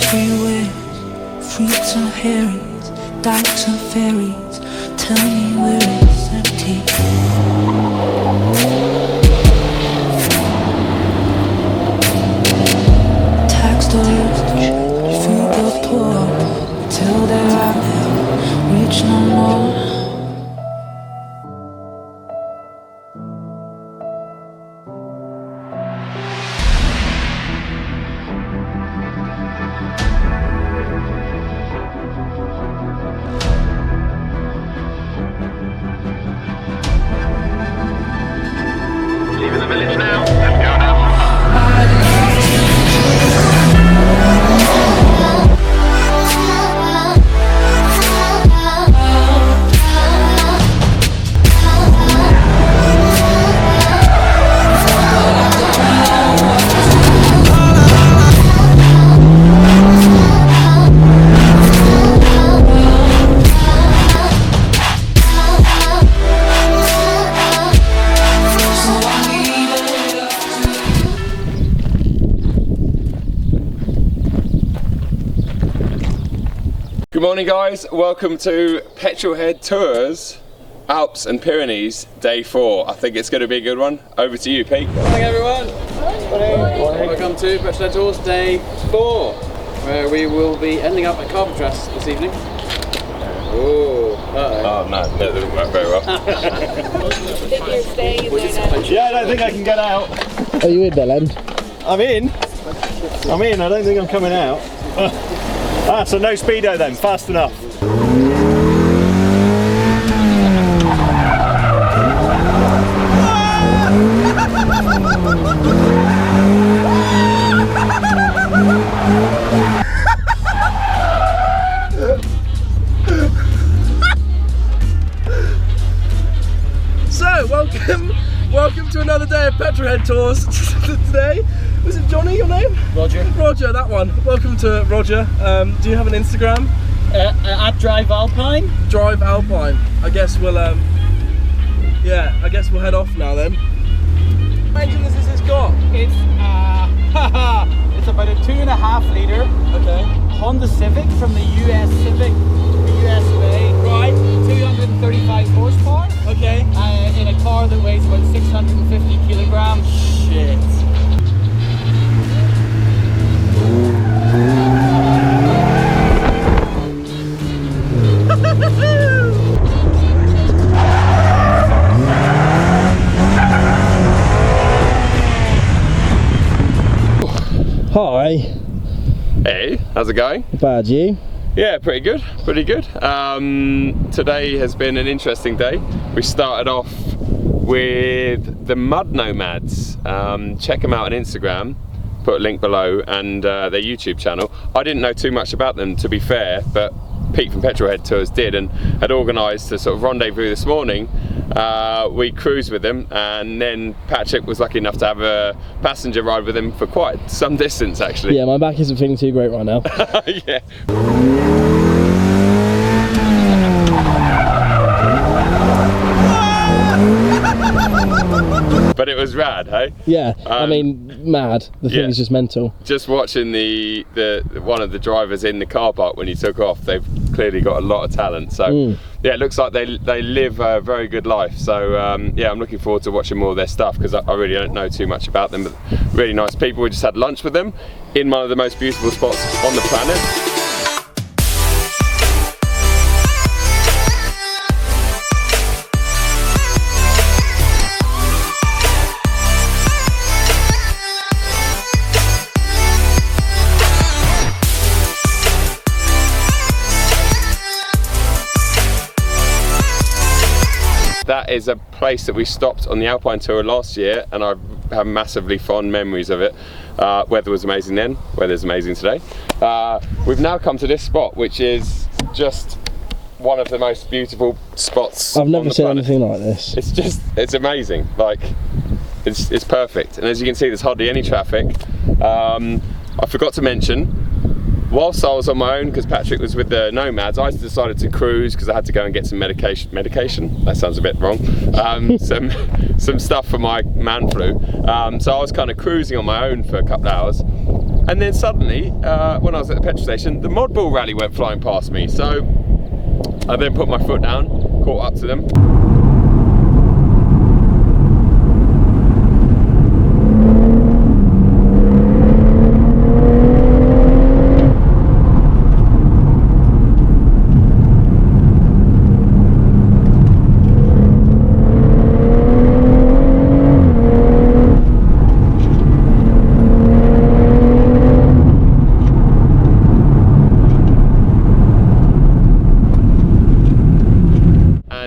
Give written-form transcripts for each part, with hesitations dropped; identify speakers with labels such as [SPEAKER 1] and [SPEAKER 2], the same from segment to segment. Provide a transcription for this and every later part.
[SPEAKER 1] everywhere. Fruits and herrings, doubts and fairies. Tell me where it's empty. Tax the rich, feed the poor, till they're out there, rich no more.
[SPEAKER 2] Leaving the village now. Let's go now.
[SPEAKER 3] Good morning guys, welcome to Petrolhead Tours, Alps and Pyrenees, day 4. I think it's going to be a good one. Over to you, Pete.
[SPEAKER 4] Morning everyone. Morning. Welcome to Petrolhead Tours, day 4, where we will be ending up at Carpenter's this evening. Oh,
[SPEAKER 3] Oh no, that didn't work very well.
[SPEAKER 5] Think you're staying in there now?
[SPEAKER 6] Yeah, I don't think I can get out.
[SPEAKER 7] Are you in there, Len?
[SPEAKER 6] I'm in. I don't think I'm coming out. Ah, so no speedo then, fast enough.
[SPEAKER 8] So, welcome to another day of Petrolhead Tours. Today, was it Johnny, your name?
[SPEAKER 4] Roger.
[SPEAKER 8] Roger, that one. Welcome to Roger. Do you have an Instagram?
[SPEAKER 4] At Drive Alpine.
[SPEAKER 8] Drive Alpine. I guess we'll yeah, I guess we'll head off now then. How many engines has this got?
[SPEAKER 4] It's it's about a 2.5 litre
[SPEAKER 8] Okay.
[SPEAKER 4] Honda Civic from the US Civic, US of A.
[SPEAKER 8] Right.
[SPEAKER 4] 235 horsepower.
[SPEAKER 8] Okay.
[SPEAKER 4] In a car that weighs about 650 kilograms.
[SPEAKER 8] Shit.
[SPEAKER 7] Hi.
[SPEAKER 3] Hey, how's it going?
[SPEAKER 7] Bad, you?
[SPEAKER 3] Yeah, pretty good, pretty good. Today has been an interesting day. We started off with the MudNomads. Check them out on Instagram, put a link below, and their YouTube channel. I didn't know too much about them, to be fair, but Pete from Petrolhead Tours did and had organised a sort of rendezvous this morning. We cruised with them, and then Patrick was lucky enough to have a passenger ride with him for quite some distance actually.
[SPEAKER 7] Yeah, my back isn't feeling too great right now.
[SPEAKER 3] Yeah. But it was rad, hey?
[SPEAKER 7] Yeah, I mean, mad. The thing
[SPEAKER 3] yeah.
[SPEAKER 7] is just mental.
[SPEAKER 3] Just watching the one of the drivers in the car park when he took off, they've clearly got a lot of talent. So yeah, it looks like they live a very good life. So yeah, I'm looking forward to watching more of their stuff because I really don't know too much about them, but really nice people. We just had lunch with them in one of the most beautiful spots on the planet. That is a place that we stopped on the Alpine Tour last year, and I have massively fond memories of it. Weather was amazing then, weather's amazing today. We've now come to this spot, which is just one of the most beautiful spots.
[SPEAKER 7] I've never
[SPEAKER 3] on the
[SPEAKER 7] seen
[SPEAKER 3] planet.
[SPEAKER 7] anything like this.
[SPEAKER 3] It's amazing. Like, it's perfect. And as you can see, there's hardly any traffic. I forgot to mention, whilst I was on my own, because Patrick was with the Nomads, I decided to cruise because I had to go and get some medication. That sounds a bit wrong. Some stuff for my man flu. So I was kind of cruising on my own for a couple of hours. And then suddenly, when I was at the petrol station, the Mod Bull rally went flying past me. So I then put my foot down, caught up to them.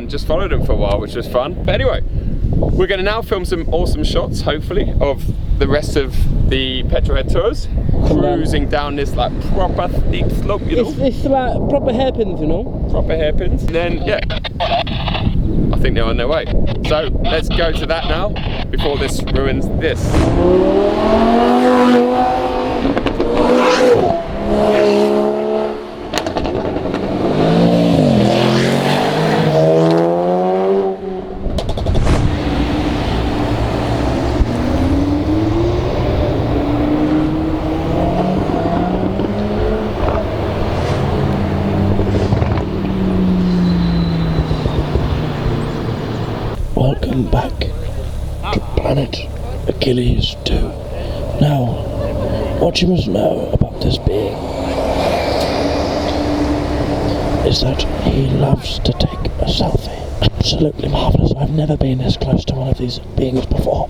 [SPEAKER 3] Just followed them for a while, which was fun. But anyway, we're going to now film some awesome shots, hopefully, of the rest of the Petrolhead Tours, cruising down this like proper steep slope, you know.
[SPEAKER 7] It's like proper hairpins, you know.
[SPEAKER 3] Proper hairpins. And then, yeah, I think they're on their way. So let's go to that now before this ruins this.
[SPEAKER 7] Welcome back to Planet Achilles 2. Now, what you must know about this being is that he loves to take a selfie. Absolutely marvellous. I've never been this close to one of these beings before.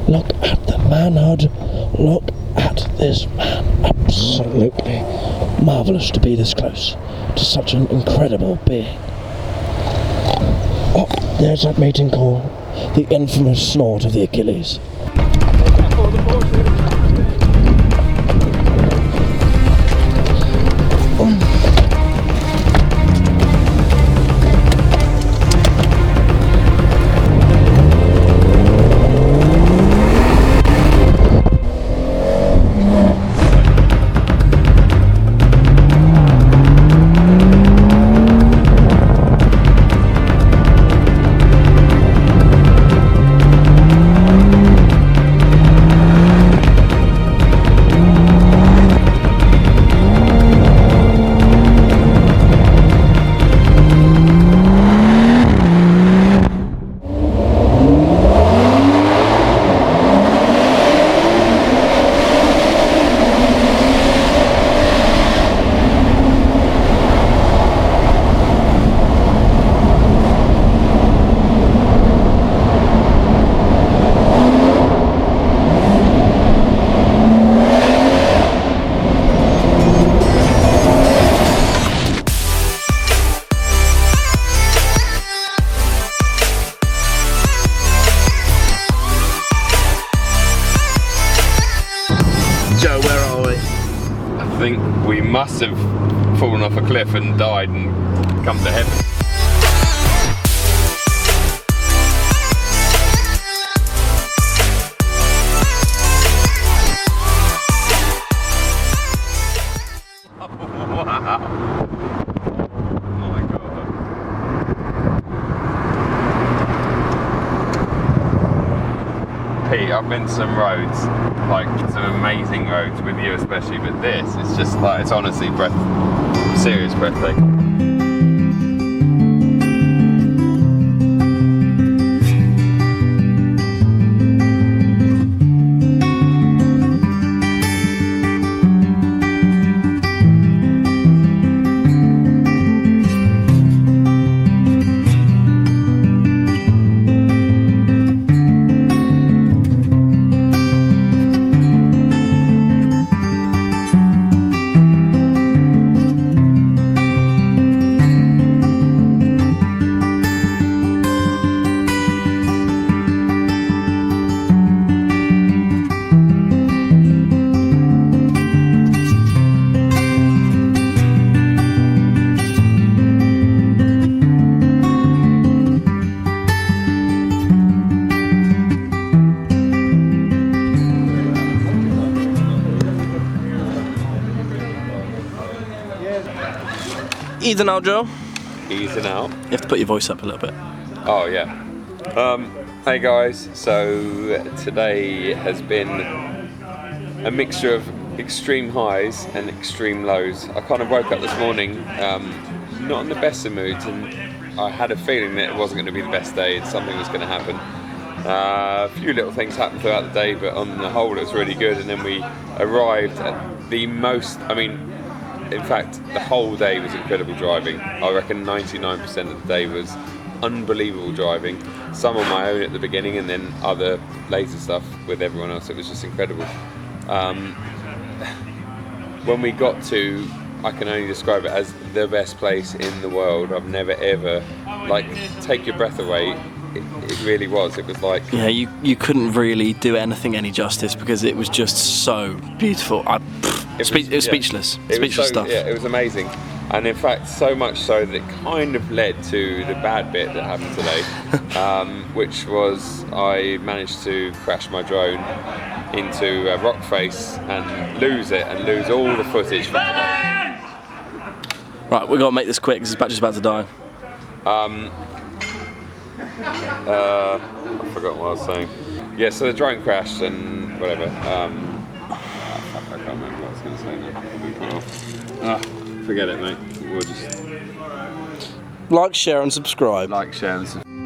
[SPEAKER 7] Look at the manhood. Look at this man. Absolutely marvellous to be this close to such an incredible being. Oh, there's that mating call. The infamous snort of the Achilles.
[SPEAKER 3] I think we must have fallen off a cliff and died and come to heaven. I've been to some roads, like some amazing roads with you especially, but this is just like, it's honestly serious breathtaking.
[SPEAKER 8] Easing out, Joe.
[SPEAKER 3] Easing out.
[SPEAKER 8] You have to put your voice up a little bit.
[SPEAKER 3] Oh yeah. Hey guys, so today has been a mixture of extreme highs and extreme lows. I kind of woke up this morning not in the best of moods, and I had a feeling that it wasn't going to be the best day and something was going to happen. A few little things happened throughout the day, but on the whole it was really good. And then we arrived at the most, I mean, in fact, the whole day was incredible driving. I reckon 99% of the day was unbelievable driving. Some on my own at the beginning, and then other later stuff with everyone else. It was just incredible. When we got to, I can only describe it as the best place in the world. I've never ever, like, take your breath away. It really was. It was like...
[SPEAKER 8] Yeah, you couldn't really do anything any justice because it was just so beautiful. It was speechless. Speechless stuff.
[SPEAKER 3] Yeah, it was amazing. And in fact, so much so that it kind of led to the bad bit that happened today, which was I managed to crash my drone into a rock face and lose it, and lose all the footage from today.
[SPEAKER 8] Right, we've got to make this quick because it's just about to die.
[SPEAKER 3] I forgot what I was saying. Yeah, so the drone crashed and whatever. I can't remember what I was going to say now. Forget it, mate. We'll just
[SPEAKER 8] like, share and subscribe.
[SPEAKER 3] like, share and subscribe.